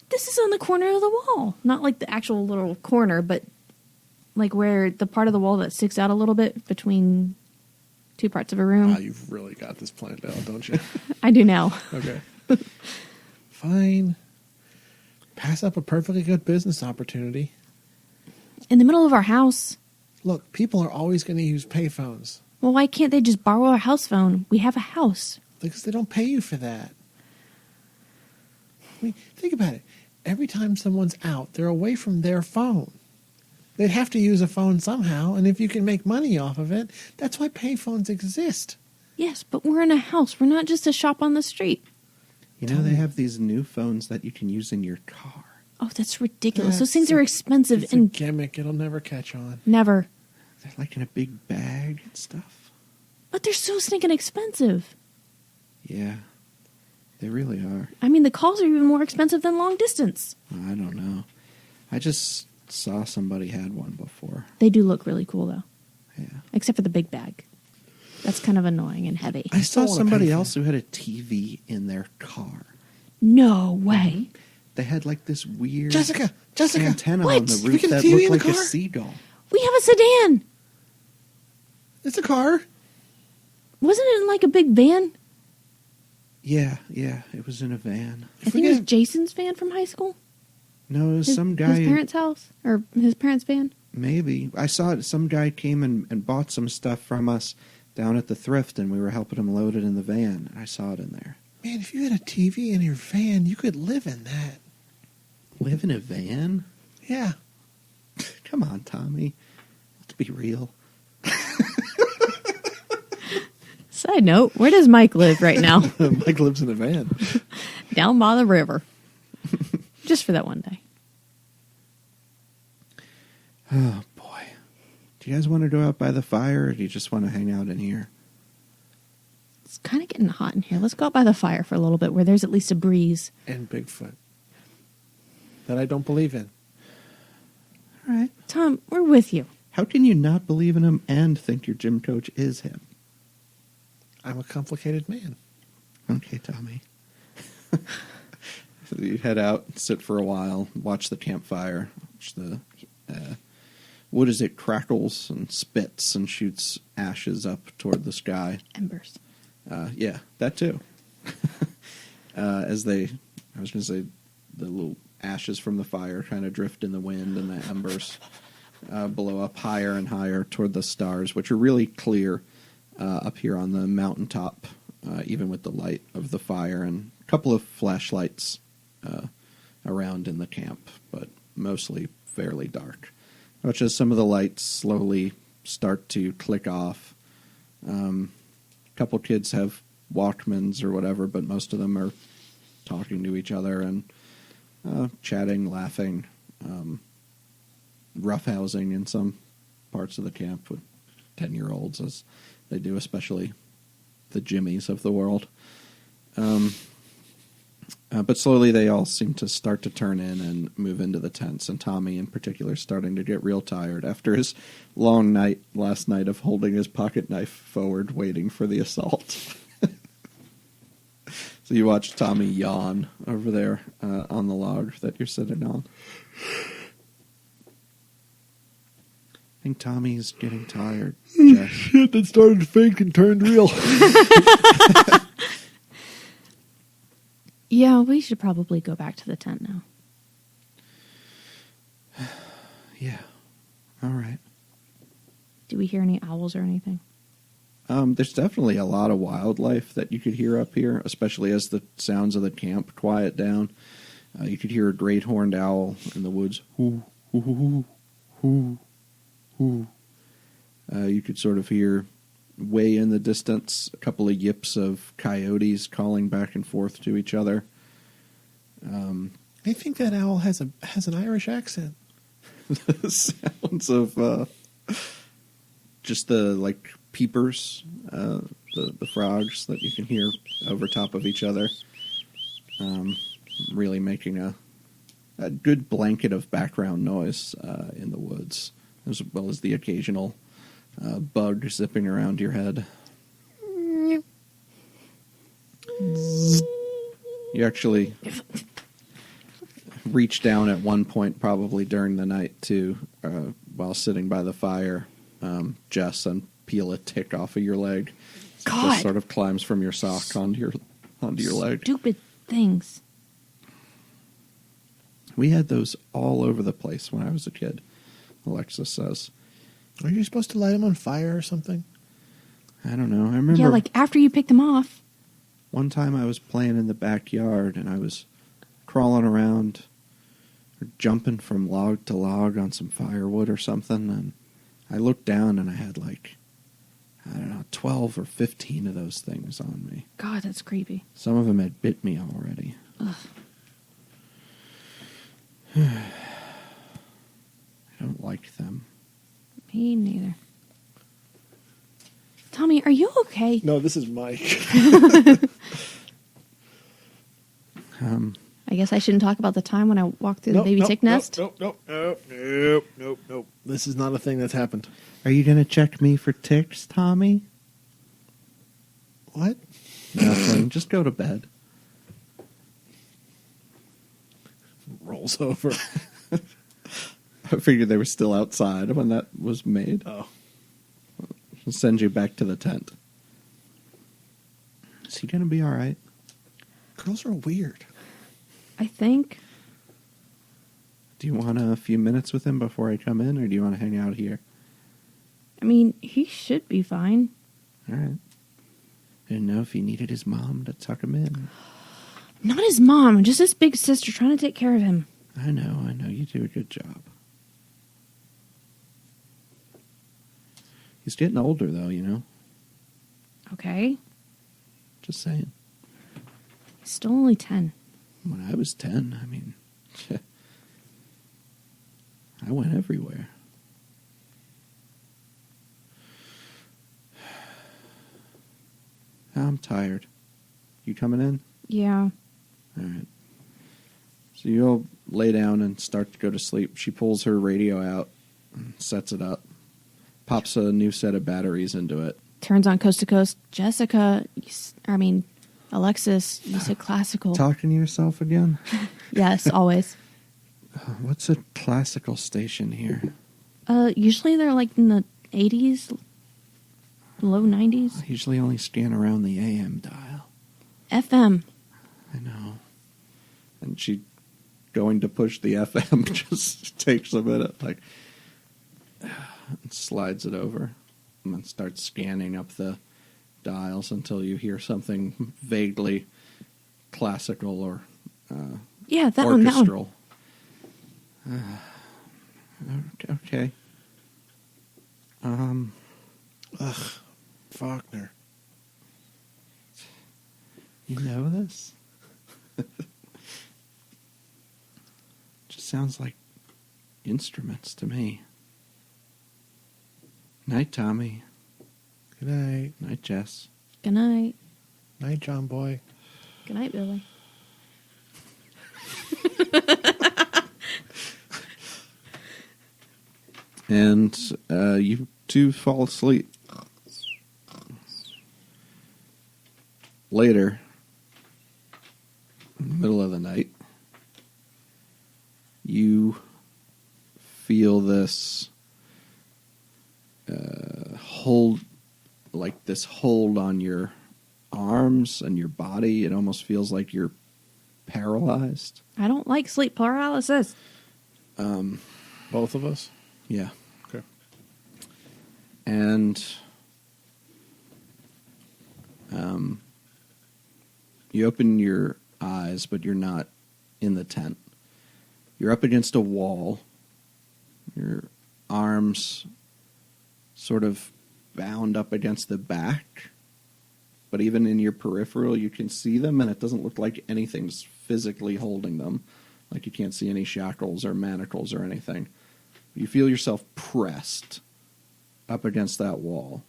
This is on the corner of the wall. Not like the actual little corner, but like where the part of the wall that sticks out a little bit between two parts of a room. Wow, you've really got this planned out, don't you? I do now. Okay. Fine. Pass up a perfectly good business opportunity. In the middle of our house. Look, people are always going to use payphones Well, why can't they just borrow our house phone? We have a house. because they don't pay you for that. I mean, think about it. Every time someone's out, they're away from their phone. They'd have to use a phone somehow, and if you can make money off of it, that's why payphones exist. Yes, but we're in a house. We're not just a shop on the street. You know, they have these new phones that you can use in your car. Oh, that's ridiculous. Those That's things are expensive It's and a gimmick. It'll never catch on. never. They're like in a big bag and stuff. But they're so stinking expensive. Yeah, they really are. I mean, the calls are even more expensive than long distance. I don't know. I just saw somebody had one before. They do look really cool, though. Yeah. Except for the big bag. That's kind of annoying and heavy. I still saw wanna somebody pay for else who had a TV in their car. No way. They had like this weird Jessica! antenna What? on the We roof get a that TV looked in the like a car? seagull. We have a sedan. It's a car. Wasn't it in like a big van? Yeah, it was in a van. I think it was Jason's van from high school. No, it was His, some guy. his parents' house or his parents' van. Maybe. I saw it. Some guy came and bought some stuff from us down at the thrift, and we were helping him load it in the van. I saw it in there. Man, if you had a TV in your van, you could live in that. Live in a van? Yeah. Come on, Tommy. Let's be real. Side note, where does Mike live right now? Mike lives in a van. Down by the river. Just for that one day. Oh, boy. Do you guys want to go out by the fire, or do you just want to hang out in here? It's kind of getting hot in here. Let's go out by the fire for a little bit where there's at least a breeze. And Bigfoot. That I don't believe in. All right. Tom, we're with you. How can you not believe in him and think your gym coach is him? I'm a complicated man. Okay, Tommy. So you head out, sit for a while, watch the campfire, watch the wood as it crackles and spits and shoots ashes up toward the sky. Embers. Yeah, that too. I was going to say, the little ashes from the fire kind of drift in the wind, and the embers blow up higher and higher toward the stars, which are really clear up here on the mountaintop, even with the light of the fire, and a couple of flashlights around in the camp, but mostly fairly dark. Watch as some of the lights slowly start to click off. A couple kids have Walkmans or whatever, but most of them are talking to each other and chatting, laughing, roughhousing in some parts of the camp with 10-year-olds, as they do, especially the Jimmies of the world. But slowly they all seem to start to turn in and move into the tents, and Tommy in particular starting to get real tired after his long night last night of holding his pocket knife forward waiting for the assault. So you watch Tommy yawn over there on the log that you're sitting on. I think Tommy's getting tired, Jess. Shit, that started fake and turned real. Yeah, we should probably go back to the tent now. Yeah. All right. Do we hear any owls or anything? There's definitely a lot of wildlife that you could hear up here, especially as the sounds of the camp quiet down. You could hear a great horned owl in the woods. Hoo, hoo, hoo, hoo, hoo, hoo. You could sort of hear, way in the distance, a couple of yips of coyotes calling back and forth to each other. I think that owl has an Irish accent. The sounds of just the like peepers, the frogs that you can hear over top of each other, really making a good blanket of background noise in the woods, as well as the occasional bug zipping around your head. You actually reach down at one point, probably during the night, to while sitting by the fire, Jess, and peel a tick off of your leg. God. It just sort of climbs from your sock onto your leg. Stupid things. We had those all over the place when I was a kid, Alexis says. Are you supposed to light them on fire or something? I don't know. I remember Yeah, like after you pick them off. one time I was playing in the backyard and I was crawling around or jumping from log to log on some firewood or something, and I looked down and I had like, I don't know, 12 or 15 of those things on me. God, that's creepy. Some of them had bit me already. Ugh. I don't like them. Me neither. Tommy, are you okay? No, this is Mike. I guess I shouldn't talk about the time when I walked through the baby tick nest. Nope. This is not a thing that's happened. Are you going to check me for ticks, Tommy? What? Nothing. Just go to bed. Rolls over. I figured they were still outside when that was made. Oh. I'll send you back to the tent. Is he going to be all right? Girls are weird. I think. Do you want a few minutes with him before I come in, or do you want to hang out here? I mean, he should be fine. All right. I didn't know if he needed his mom to tuck him in. Not his mom, just his big sister trying to take care of him. I know. You do a good job. He's getting older, though, you know? Okay. Just saying. He's still only 10. When I was 10, I mean, I went everywhere. I'm tired. You coming in? Yeah. All right. So you'll lay down and start to go to sleep. She pulls her radio out and sets it up. Pops a new set of batteries into it. Turns on Coast to Coast. Jessica, Alexis, you said classical. Talking to yourself again? Yes, always. What's a classical station here? Usually they're like in the 80s, low 90s. I usually only scan around the AM dial. FM. I know. And she going to push the FM just takes a minute, like, and slides it over and then starts scanning up the dials until you hear something vaguely classical or Yeah, that orchestral. one. Okay. Ugh. Faulkner. You know this? Just sounds like instruments to me. Night, Tommy. Good night. Night, Jess. Good night. Night, John Boy. Good night, Billy. And you two fall asleep. Later, in the middle of the night, you feel this hold on your arms and your body. It almost feels like you're paralyzed. I don't like sleep paralysis. Both of us? Yeah. Okay. And you open your eyes, but you're not in the tent. You're up against a wall. Your arms sort of bound up against the back. But even in your peripheral, you can see them, and it doesn't look like anything's physically holding them. Like you can't see any shackles or manacles or anything. You feel yourself pressed up against that wall.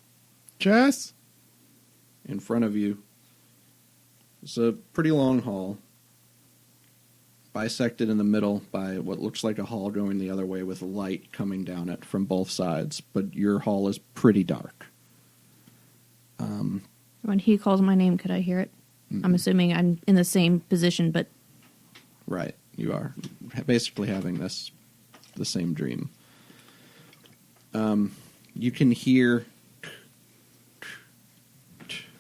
Jess? In front of you is a pretty long hall, bisected in the middle by what looks like a hall going the other way with light coming down it from both sides, but your hall is pretty dark. When he calls my name, could I hear it? Mm-mm. I'm assuming I'm in the same position, but... Right, you are basically having the same dream. You can hear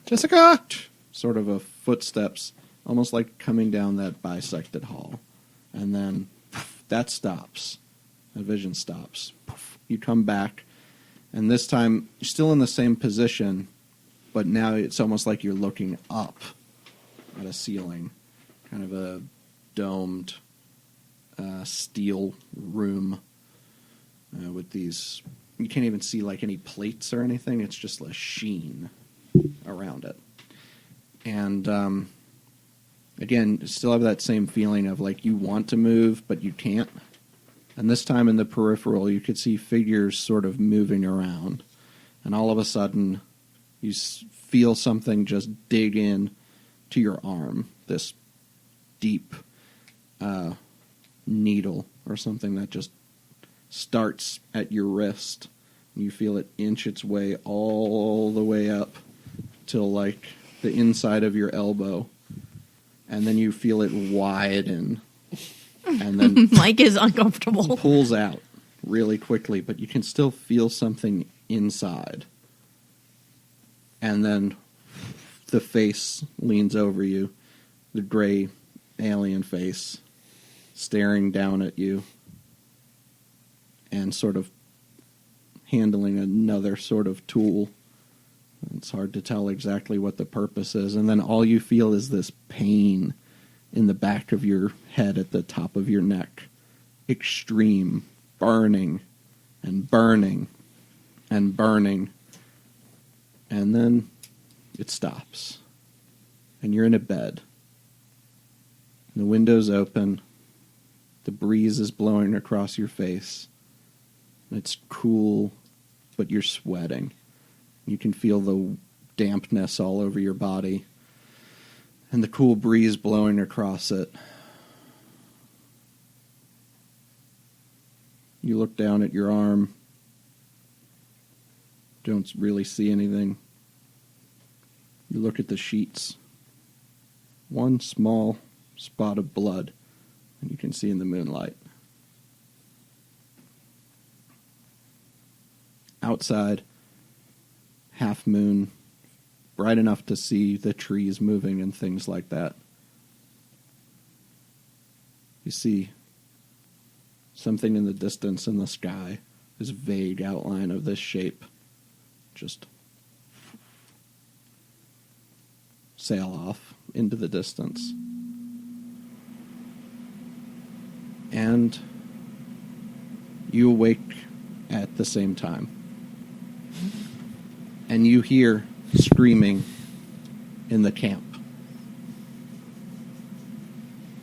Jessica! sort of a footsteps, almost like coming down that bisected hall. And then that stops. The vision stops. You come back, and this time you're still in the same position, but now it's almost like you're looking up at a ceiling, kind of a domed steel room with these. You can't even see like any plates or anything. It's just a sheen around it. And again, still have that same feeling of like you want to move, but you can't. And this time in the peripheral, you could see figures sort of moving around. And all of a sudden, you feel something just dig in to your arm. This deep needle or something that just starts at your wrist. And you feel it inch its way all the way up till like the inside of your elbow. And then you feel it widen. And then Mike is uncomfortable. pulls out really quickly, but you can still feel something inside. And then the face leans over you, the gray alien face, staring down at you and sort of handling another sort of tool. It's hard to tell exactly what the purpose is. And then all you feel is this pain in the back of your head at the top of your neck. Extreme burning and burning and burning. And then it stops. And you're in a bed. The window's open. The breeze is blowing across your face. It's cool, but you're sweating. You can feel the dampness all over your body. And the cool breeze blowing across it. You look down at your arm. Don't really see anything. You look at the sheets. One small spot of blood, and you can see in the moonlight. Outside, half moon, bright enough to see the trees moving and things like that. You see something in the distance in the sky, this vague outline of this shape, just sail off into the distance. And you awake at the same time. And you hear screaming in the camp.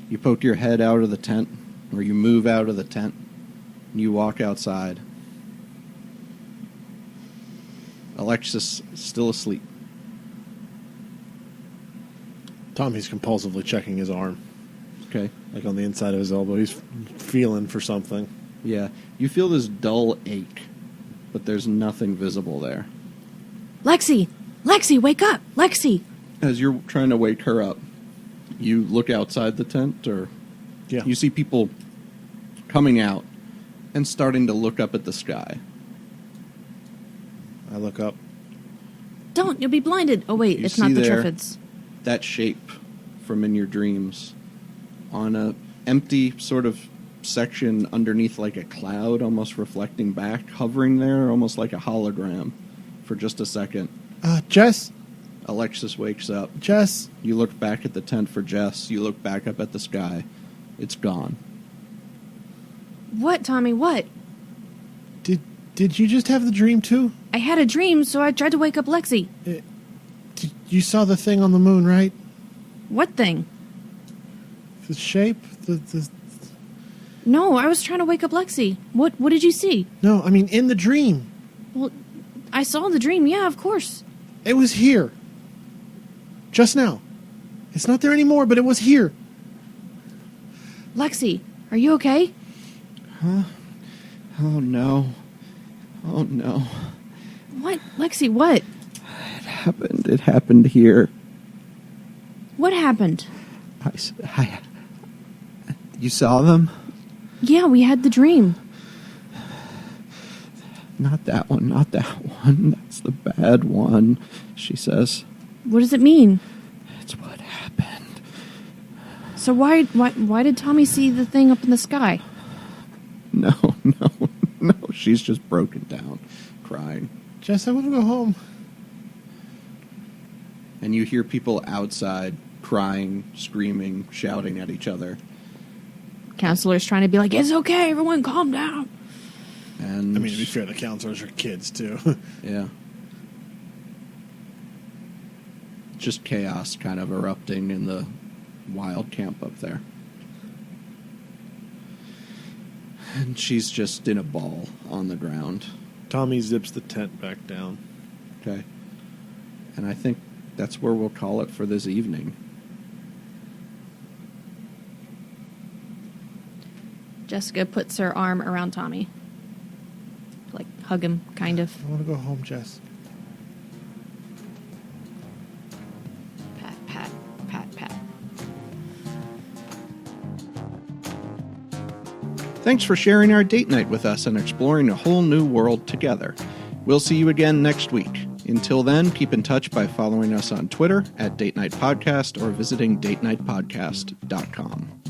You poke your head out of the tent, or you move out of the tent, and you walk outside. Alexis is still asleep. Tommy's compulsively checking his arm. Okay. Like on the inside of his elbow. He's feeling for something. Yeah. You feel this dull ache, but there's nothing visible there. Lexy! Lexy, wake up! Lexy! As you're trying to wake her up, you look outside the tent, or Yeah. you see people coming out and starting to look up at the sky. I look up. Don't, you'll be blinded. Oh wait, You it's not see the there- Triffids. That shape from in your dreams on a empty sort of section underneath like a cloud, almost reflecting back, hovering there almost like a hologram for just a second. Jess? Alexis wakes up. Jess? You look back at the tent for Jess. You look back up at the sky. It's gone. What, Tommy? What? Did you just have the dream too? I had a dream, so I tried to wake up Lexy. You saw the thing on the moon, right? What thing? The shape? The No, I was trying to wake up Lexy. What did you see? No, I mean in the dream. Well, I saw the dream, yeah, of course. It was here. Just now. It's not there anymore, but it was here. Lexy, are you okay? Huh? Oh, no. Oh, no. What? Lexy, what? It happened here. What happened? You saw them? Yeah, we had the dream. Not that one. That's the bad one, she says. What does it mean? It's what happened. So why did Tommy see the thing up in the sky? No. She's just broken down, crying. Jess, I want to go home. And you hear people outside crying, screaming, shouting at each other. Counselor's trying to be like, it's okay, everyone calm down. And I mean, to be fair, the counselors are kids, too. yeah. Just chaos kind of erupting in the wild camp up there. And she's just in a ball on the ground. Tommy zips the tent back down. Okay. And I think that's where we'll call it for this evening. Jessica puts her arm around Tommy. Like, hug him, kind of. I want to go home, Jess. Pat, pat, pat, pat. Thanks for sharing our date night with us and exploring a whole new world together. We'll see you again next week. Until then, keep in touch by following us on Twitter @DateNightPodcast or visiting datenightpodcast.com.